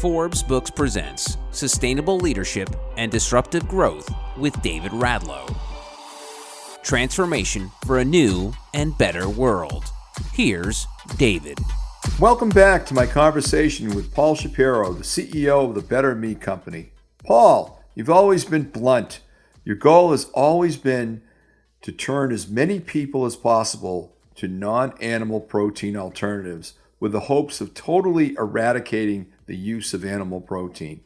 Forbes Books presents Sustainable Leadership and Disruptive Growth with David Radlow. Transformation for a new and better world. Here's David. Welcome back to my conversation with Paul Shapiro, the CEO of the Better Meat Company. Paul, you've always been blunt. Your goal has always been to turn as many people as possible to non-animal protein alternatives with the hopes of totally eradicating the use of animal protein.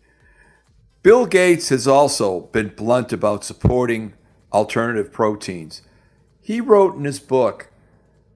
Bill Gates has also been blunt about supporting alternative proteins. He wrote in his book,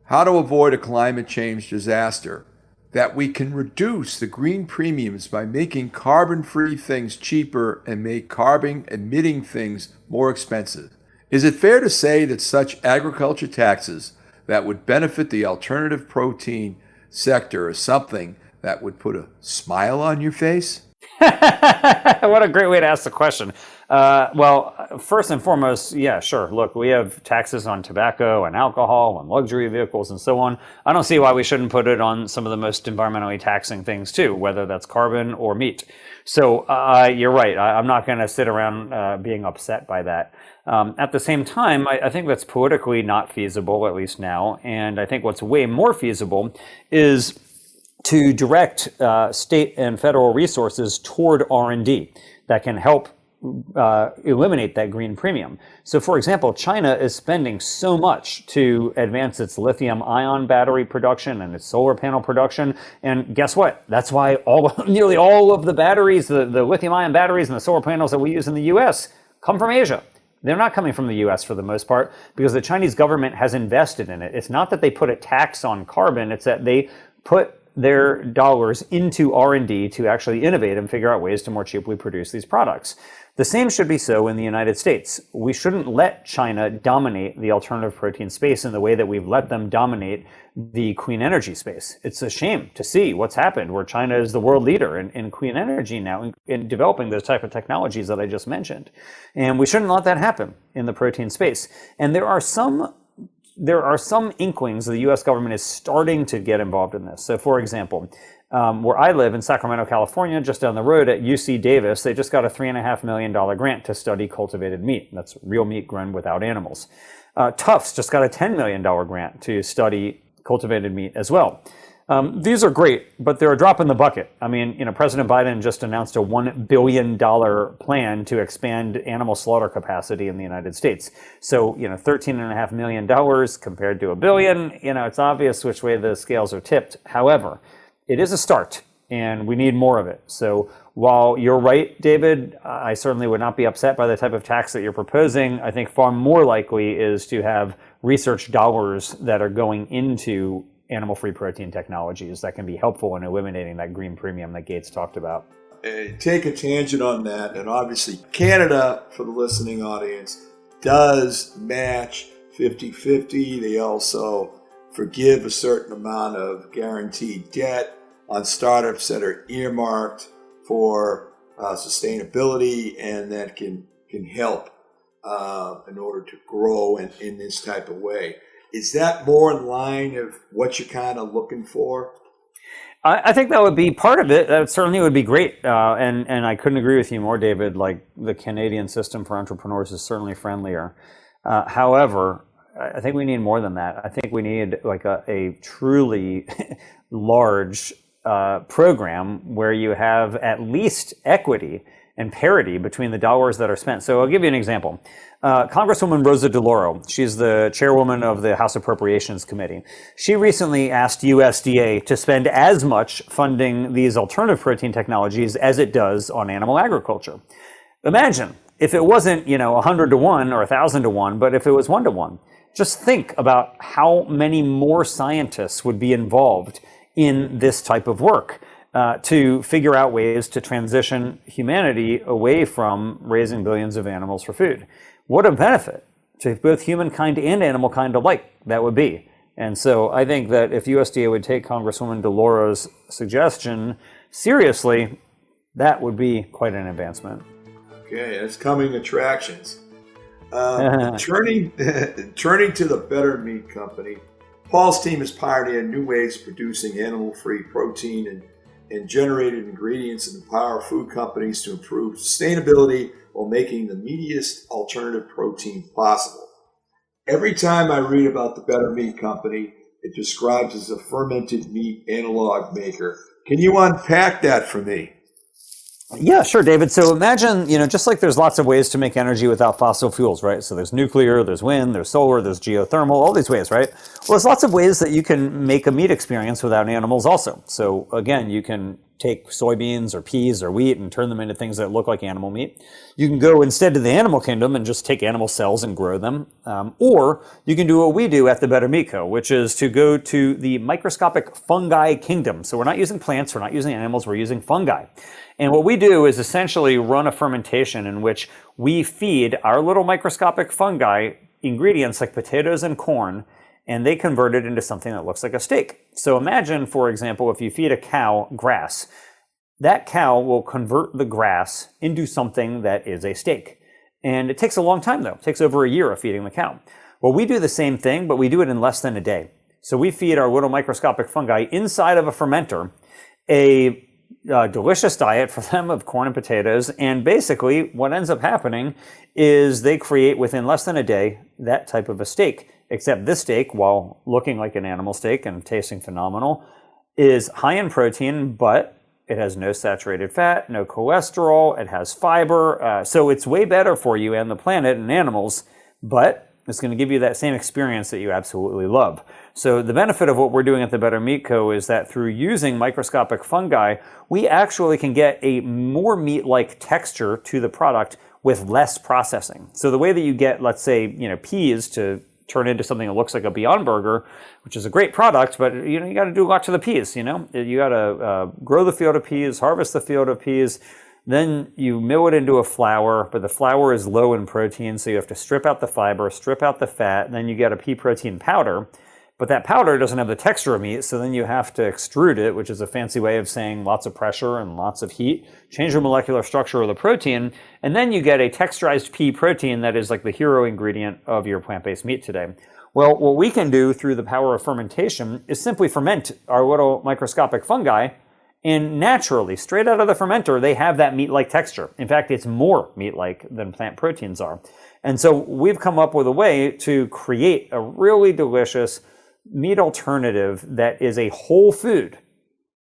How to Avoid a Climate Change Disaster, that we can reduce the green premiums by making carbon-free things cheaper and make carbon-emitting things more expensive. Is it fair to say that such agriculture taxes that would benefit the alternative protein sector is something that would put a smile on your face? What a great way to ask the question. Well, first and foremost, yeah, sure. Look, we have taxes on tobacco and alcohol and luxury vehicles and so on. I don't see why we shouldn't put it on some of the most environmentally taxing things too, whether that's carbon or meat. So you're right. I'm not going to sit around being upset by that. At the same time, I think that's politically not feasible, at least now. And I think what's way more feasible is to direct state and federal resources toward R&D that can help eliminate that green premium. So, for example, China is spending so much to advance its lithium-ion battery production and its solar panel production. And guess what? That's why nearly all of the batteries, the lithium-ion batteries and the solar panels that we use in the U.S. come from Asia. They're not coming from the U.S. for the most part because the Chinese government has invested in it. It's not that they put a tax on carbon. It's that they put their dollars into R&D to actually innovate and figure out ways to more cheaply produce these products. The same should be so in the United States. We shouldn't let China dominate the alternative protein space in the way that we've let them dominate the clean energy space. It's a shame to see what's happened where China is the world leader in clean energy now, in developing those type of technologies that I just mentioned. And we shouldn't let that happen in the protein space. And there are some inklings the U.S. government is starting to get involved in this. So, for example, where I live in Sacramento, California, just down the road at UC Davis, they just got a $3.5 million grant to study cultivated meat. That's real meat grown without animals. Tufts just got a $10 million grant to study cultivated meat as well. These are great, but they're a drop in the bucket. I mean, President Biden just announced a $1 billion plan to expand animal slaughter capacity in the United States. So, $13.5 million compared to $1 billion, it's obvious which way the scales are tipped. However, it is a start, and we need more of it. So while you're right, David, I certainly would not be upset by the type of tax that you're proposing. I think far more likely is to have research dollars that are going into animal-free protein technologies that can be helpful in eliminating that green premium that Gates talked about. Take a tangent on that, and obviously Canada, for the listening audience, does match 50-50. They also forgive a certain amount of guaranteed debt on startups that are earmarked for sustainability, and that can help in order to grow in this type of way. Is that more in line of what you're kind of looking for? I think that would be part of it. That certainly would be great. And I couldn't agree with you more, David. Like, the Canadian system for entrepreneurs is certainly friendlier. However, I think we need more than that. I think we need like a truly large program where you have at least equity and parity between the dollars that are spent. So I'll give you an example. Congresswoman Rosa DeLauro, she's the chairwoman of the House Appropriations Committee. She recently asked USDA to spend as much funding these alternative protein technologies as it does on animal agriculture. Imagine if it wasn't, 100 to 1 or 1,000 to 1, but if it was 1 to 1. Just think about how many more scientists would be involved in this type of work to figure out ways to transition humanity away from raising billions of animals for food. What a benefit to both humankind and animal kind alike that would be. And so I think that if USDA would take Congresswoman DeLauro's suggestion seriously, that would be quite an advancement. Okay, it's coming attractions. Turning to the Better Meat Company, Paul's team has pioneered new ways of producing animal-free protein and generated ingredients and empower food companies to improve sustainability while making the meatiest alternative protein possible. Every time I read about the Better Meat Company, it describes as a fermented meat analog maker. Can you unpack that for me? Yeah, sure, David. So imagine, just like there's lots of ways to make energy without fossil fuels, right? So there's nuclear, there's wind, there's solar, there's geothermal, all these ways, right? Well, there's lots of ways that you can make a meat experience without animals also. So again, you can take soybeans or peas or wheat and turn them into things that look like animal meat. You can go instead to the animal kingdom and just take animal cells and grow them. Or you can do what we do at the Better Meat Co., which is to go to the microscopic fungi kingdom. So we're not using plants, we're not using animals, we're using fungi. And what we do is essentially run a fermentation in which we feed our little microscopic fungi ingredients like potatoes and corn, and they convert it into something that looks like a steak. So imagine, for example, if you feed a cow grass, that cow will convert the grass into something that is a steak. And it takes a long time, though. It takes over a year of feeding the cow. Well, we do the same thing, but we do it in less than a day. So we feed our little microscopic fungi inside of a fermenter a delicious diet for them of corn and potatoes. And basically what ends up happening is they create within less than a day that type of a steak. Except this steak, while looking like an animal steak and tasting phenomenal, is high in protein, but it has no saturated fat, no cholesterol, it has fiber. So it's way better for you and the planet and animals, but it's going to give you that same experience that you absolutely love. So the benefit of what we're doing at the Better Meat Co. is that through using microscopic fungi, we actually can get a more meat-like texture to the product with less processing. So the way that you get, let's say, peas to turn into something that looks like a Beyond Burger, which is a great product, but you got to do a lot to the peas. You got to grow the field of peas, harvest the field of peas. Then you mill it into a flour, but the flour is low in protein, so you have to strip out the fiber, strip out the fat, and then you get a pea protein powder. But that powder doesn't have the texture of meat, so then you have to extrude it, which is a fancy way of saying lots of pressure and lots of heat, change the molecular structure of the protein, and then you get a texturized pea protein that is like the hero ingredient of your plant-based meat today. Well, what we can do through the power of fermentation is simply ferment our little microscopic fungi, and naturally, straight out of the fermenter, they have that meat-like texture. In fact, it's more meat-like than plant proteins are. And so we've come up with a way to create a really delicious meat alternative that is a whole food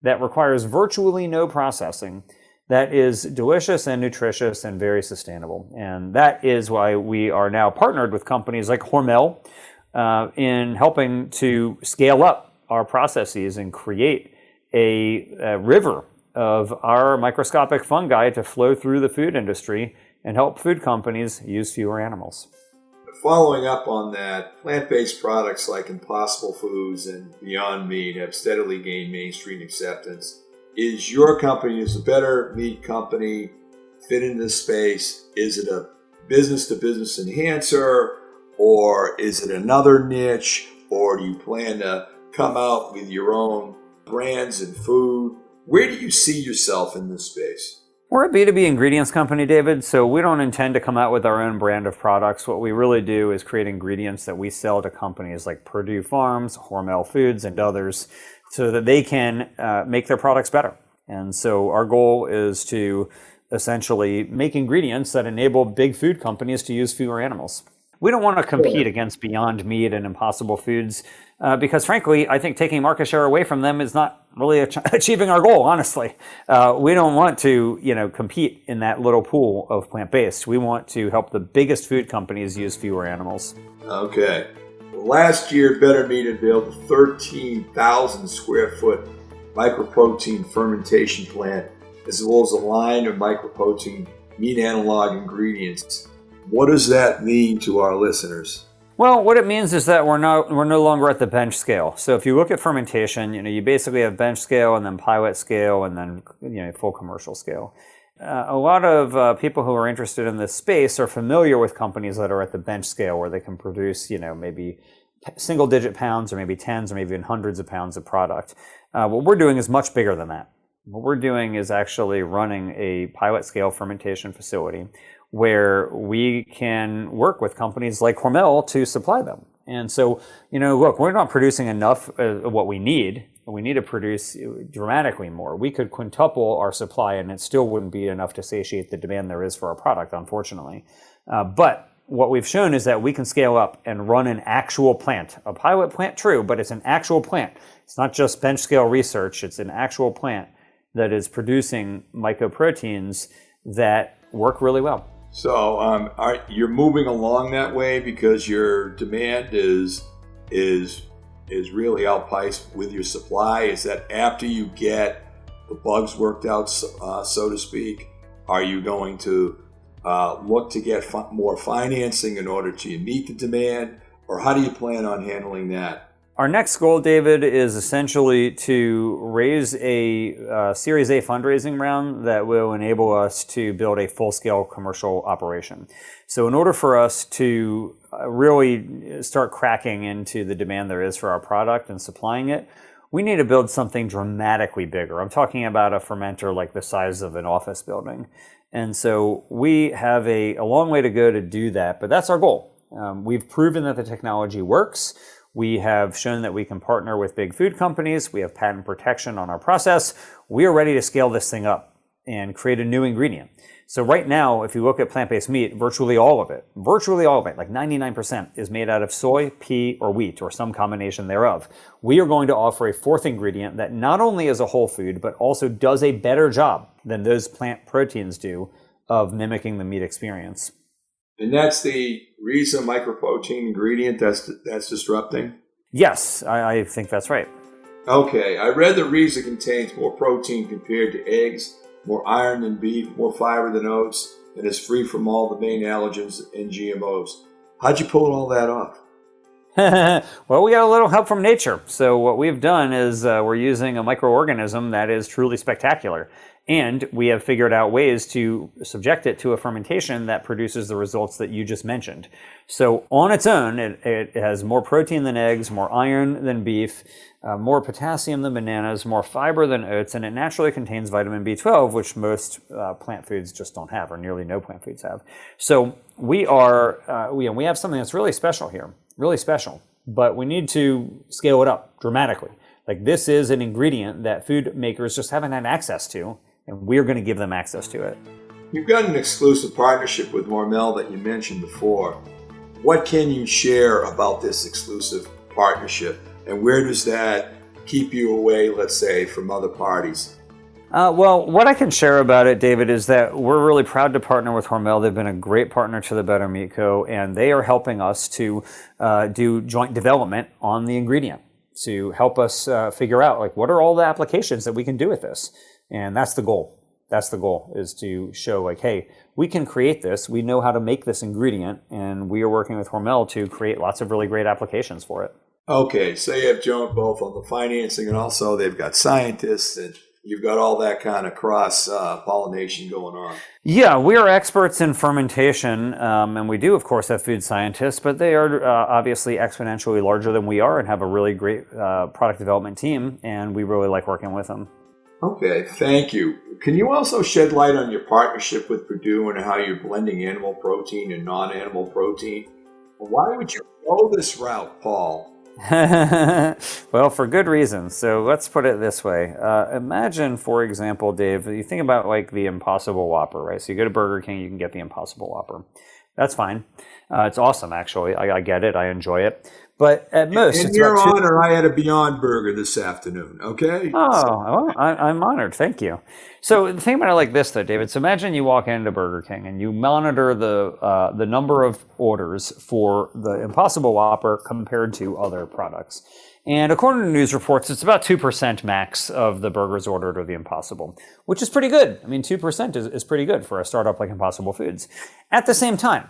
that requires virtually no processing, that is delicious and nutritious and very sustainable. And that is why we are now partnered with companies like Hormel in helping to scale up our processes and create a river of our microscopic fungi to flow through the food industry and help food companies use fewer animals. Following up on that, plant-based products like Impossible Foods and Beyond Meat have steadily gained mainstream acceptance. Is your company, is the Better Meat Company, fit in this space? Is it a business-to-business enhancer, or is it another niche, or do you plan to come out with your own brands and food? Where do you see yourself in this space? We're a B2B ingredients company, David, so we don't intend to come out with our own brand of products. What we really do is create ingredients that we sell to companies like Purdue Farms, Hormel Foods, and others so that they can make their products better. And so our goal is to essentially make ingredients that enable big food companies to use fewer animals. We don't want to compete against Beyond Meat and Impossible Foods because, frankly, I think taking market share away from them is not really achieving our goal, honestly. We don't want to, compete in that little pool of plant-based. We want to help the biggest food companies use fewer animals. Okay. Last year, Better Meat unveiled a 13,000 square foot microprotein fermentation plant, as well as a line of microprotein meat analog ingredients. What does that mean to our listeners? Well, what it means is that we're no longer at the bench scale. So if you look at fermentation, you basically have bench scale and then pilot scale and then full commercial scale. A lot of people who are interested in this space are familiar with companies that are at the bench scale where they can produce, maybe single-digit pounds or maybe tens or maybe even hundreds of pounds of product. What we're doing is much bigger than that. What we're doing is actually running a pilot scale fermentation facility where we can work with companies like Hormel to supply them. And so, look, we're not producing enough of what we need we need to produce dramatically more. We could quintuple our supply and it still wouldn't be enough to satiate the demand there is for our product, unfortunately. But what we've shown is that we can scale up and run an actual plant. A pilot plant, true, but it's an actual plant. It's not just bench scale research. It's an actual plant that is producing mycoproteins that work really well. So you're moving along that way because your demand is really outpaced with your supply. Is that after you get the bugs worked out, so to speak, are you going to look to get more financing in order to meet the demand, or how do you plan on handling that? Our next goal, David, is essentially to raise a Series A fundraising round that will enable us to build a full-scale commercial operation. So in order for us to really start cracking into the demand there is for our product and supplying it, we need to build something dramatically bigger. I'm talking about a fermenter like the size of an office building. And so we have a long way to go to do that, but that's our goal. We've proven that the technology works. We have shown that we can partner with big food companies. We have patent protection on our process. We are ready to scale this thing up and create a new ingredient. So right now, if you look at plant-based meat, virtually all of it, like 99% is made out of soy, pea, or wheat, or some combination thereof. We are going to offer a fourth ingredient that not only is a whole food, but also does a better job than those plant proteins do of mimicking the meat experience. And that's the Rhiza microprotein ingredient that's disrupting? Yes, I think that's right. Okay, I read that Rhiza contains more protein compared to eggs, more iron than beef, more fiber than oats, and is free from all the main allergens and GMOs. How'd you pull all that off? Well, we got a little help from nature. So what we've done is we're using a microorganism that is truly spectacular. And we have figured out ways to subject it to a fermentation that produces the results that you just mentioned. So on its own, it has more protein than eggs, more iron than beef, more potassium than bananas, more fiber than oats, and it naturally contains vitamin B12, which most plant foods just don't have, or nearly no plant foods have. So we have something that's really special here, really special, but we need to scale it up dramatically. Like, this is an ingredient that food makers just haven't had access to, and we're going to give them access to it. You've got an exclusive partnership with Hormel that you mentioned before. What can you share about this exclusive partnership, and where does that keep you away, let's say, from other parties? Well, what I can share about it, David, is that we're really proud to partner with Hormel. They've been a great partner to the Better Meat Co., and they are helping us to do joint development on the ingredient to help us figure out, like, what are all the applications that we can do with this? And that's the goal. That's the goal, is to show, like, hey, we can create this. We know how to make this ingredient, and we are working with Hormel to create lots of really great applications for it. Okay, so you have Joan both on the financing, and also they've got scientists, and you've got all that kind of cross-pollination going on. Yeah, we are experts in fermentation, and we do, of course, have food scientists, but they are obviously exponentially larger than we are and have a really great product development team, and we really like working with them. Okay, thank you. Can you also shed light on your partnership with Purdue and how you're blending animal protein and non-animal protein? Why would you go this route, Paul? Well, for good reason. So let's put it this way. Imagine, for example, Dave, you think about like the Impossible Whopper, right? So you go to Burger King, you can get the Impossible Whopper. That's fine. It's awesome, actually. I get it. I enjoy it. But at most, in your honor, I had a Beyond Burger this afternoon, okay? Oh, well, I'm honored. Thank you. So the thing about it like this, though, David, so imagine you walk into Burger King and you monitor the number of orders for the Impossible Whopper compared to other products. And according to news reports, it's about 2% max of the burgers ordered are the Impossible, which is pretty good. I mean, 2% is pretty good for a startup like Impossible Foods. At the same time,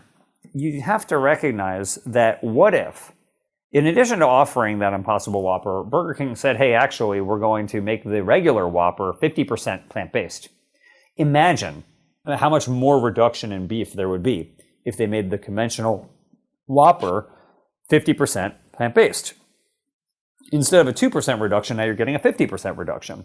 you have to recognize that what if, in addition to offering that Impossible Whopper, Burger King said, hey, actually, we're going to make the regular Whopper 50% plant-based. Imagine how much more reduction in beef there would be if they made the conventional Whopper 50% plant-based. Instead of a 2% reduction, now you're getting a 50% reduction.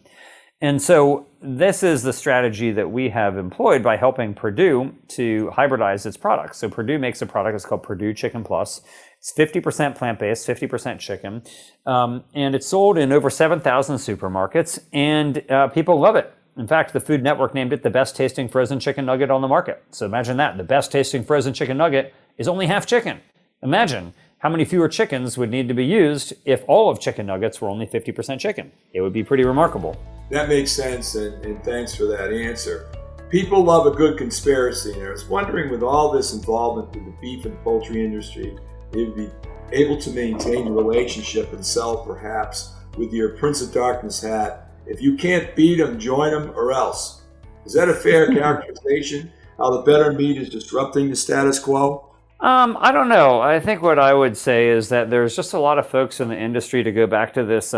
And so this is the strategy that we have employed by helping Purdue to hybridize its products. So Purdue makes a product that's called Purdue Chicken Plus. It's 50% plant-based, 50% chicken, and it's sold in over 7,000 supermarkets, and people love it. In fact, the Food Network named it the best tasting frozen chicken nugget on the market. So imagine that. The best tasting frozen chicken nugget is only half chicken. Imagine how many fewer chickens would need to be used if all of chicken nuggets were only 50% chicken. It would be pretty remarkable. That makes sense, and thanks for that answer. People love a good conspiracy, and I was wondering, with all this involvement with the beef and poultry industry, they'd be able to maintain a relationship and sell perhaps with your Prince of Darkness hat. If you can't beat them, join them, or else. Is that a fair characterization? How the better meat is disrupting the status quo? I don't know. I think what I would say is that there's just a lot of folks in the industry, to go back to this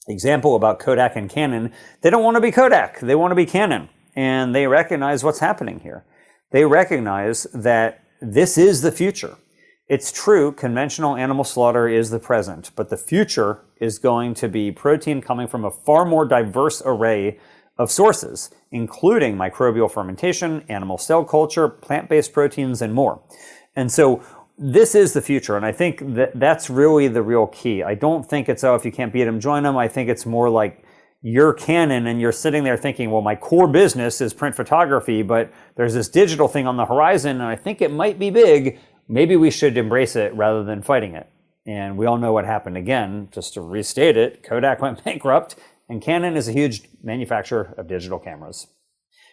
example about Kodak and Canon. They don't want to be Kodak. They want to be Canon. And they recognize what's happening here. They recognize that this is the future. It's true, conventional animal slaughter is the present, but the future is going to be protein coming from a far more diverse array of sources, including microbial fermentation, animal cell culture, plant-based proteins, and more. And so this is the future, and I think that that's really the real key. I don't think it's, if you can't beat them, join them. I think it's more like you're Canon and you're sitting there thinking, well, my core business is print photography, but there's this digital thing on the horizon, and I think it might be big. Maybe we should embrace it rather than fighting it. And we all know what happened again. Just to restate it, Kodak went bankrupt, and Canon is a huge manufacturer of digital cameras.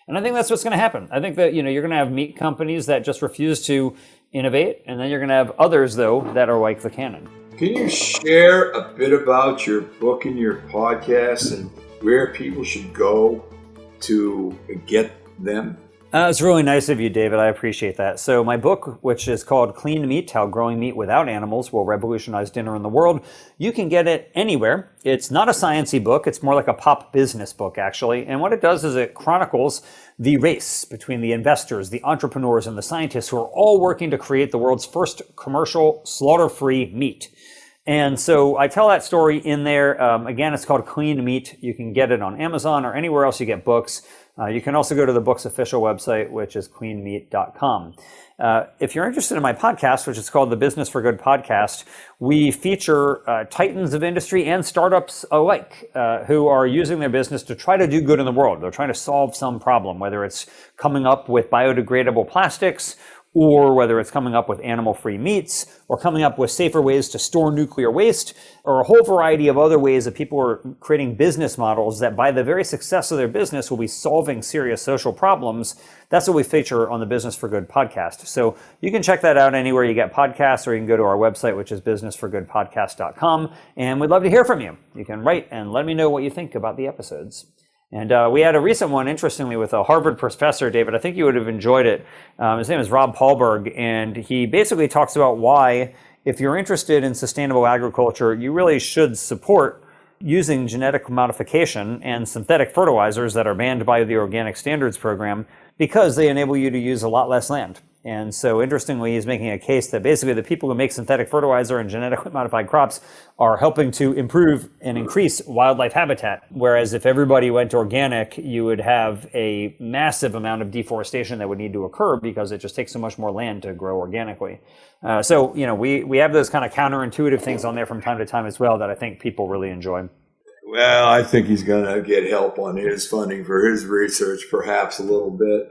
And I think that's what's going to happen. I think that, you're going to have meat companies that just refuse to innovate, and then you're going to have others, though, that are like the Canon. Can you share a bit about your book and your podcast and where people should go to get them? It's really nice of you, David. I appreciate that. So my book, which is called Clean Meat, How Growing Meat Without Animals Will Revolutionize Dinner in the World, you can get it anywhere. It's not a science-y book. It's more like a pop business book, actually. And what it does is it chronicles the race between the investors, the entrepreneurs, and the scientists who are all working to create the world's first commercial slaughter-free meat. And so I tell that story in there. Again, it's called Clean Meat. You can get it on Amazon or anywhere else you get books. You can also go to the book's official website, which is cleanmeat.com. If you're interested in my podcast, which is called the Business for Good podcast, we feature titans of industry and startups alike who are using their business to try to do good in the world. They're trying to solve some problem, whether it's coming up with biodegradable plastics, or whether it's coming up with animal-free meats, or coming up with safer ways to store nuclear waste, or a whole variety of other ways that people are creating business models that by the very success of their business will be solving serious social problems. That's what we feature on the Business for Good podcast. So you can check that out anywhere you get podcasts, or you can go to our website, which is businessforgoodpodcast.com, and we'd love to hear from you. You can write and let me know what you think about the episodes. And we had a recent one, interestingly, with a Harvard professor, David. I think you would have enjoyed it. His name is Rob Paulberg, and he basically talks about why, if you're interested in sustainable agriculture, you really should support using genetic modification and synthetic fertilizers that are banned by the Organic Standards Program, because they enable you to use a lot less land. And so interestingly, he's making a case that basically the people who make synthetic fertilizer and genetically modified crops are helping to improve and increase wildlife habitat. Whereas if everybody went organic, you would have a massive amount of deforestation that would need to occur, because it just takes so much more land to grow organically. So we have those kind of counterintuitive things on there from time to time as well that I think people really enjoy. Well, I think he's going to get help on his funding for his research, perhaps a little bit.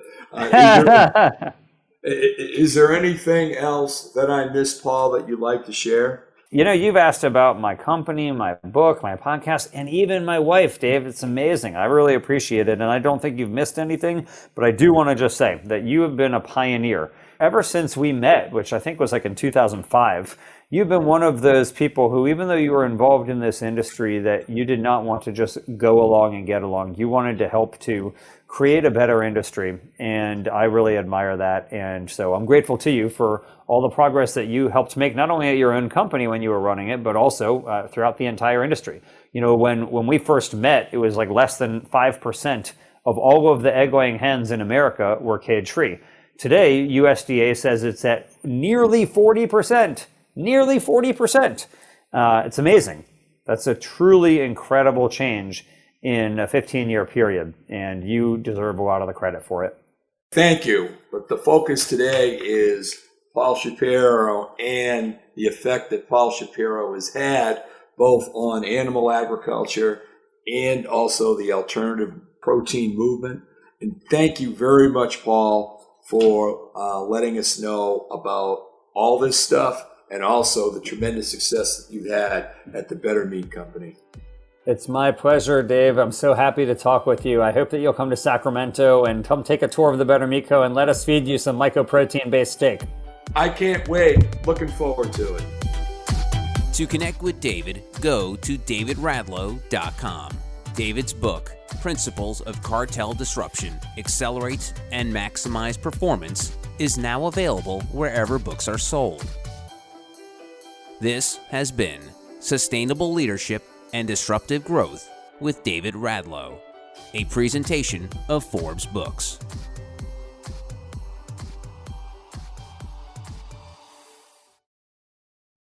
Is there anything else that I missed, Paul, that you'd like to share? You've asked about my company, my book, my podcast, and even my wife, Dave. It's amazing. I really appreciate it, and I don't think you've missed anything, but I do want to just say that you have been a pioneer. Ever since we met, which I think was like in 2005, you've been one of those people who, even though you were involved in this industry, that you did not want to just go along and get along. You wanted to help to create a better industry, and I really admire that. And so I'm grateful to you for all the progress that you helped make, not only at your own company when you were running it, but also throughout the entire industry. When we first met, it was like less than 5% of all of the egg-laying hens in America were cage-free. Today, USDA says it's at nearly 40%. Nearly 40%. It's amazing. That's a truly incredible change in a 15-year period, and you deserve a lot of the credit for it. Thank you. But the focus today is Paul Shapiro and the effect that Paul Shapiro has had both on animal agriculture and also the alternative protein movement. And thank you very much, Paul, for letting us know about all this stuff and also the tremendous success that you've had at the Better Meat Company. It's my pleasure, Dave. I'm so happy to talk with you. I hope that you'll come to Sacramento and come take a tour of the Better Meat Co. and let us feed you some mycoprotein-based steak. I can't wait. Looking forward to it. To connect with David, go to davidradlow.com. David's book, Principles of Cartel Disruption, Accelerate and Maximize Performance, is now available wherever books are sold. This has been Sustainable Leadership and Disruptive Growth with David Radlow, a presentation of Forbes Books.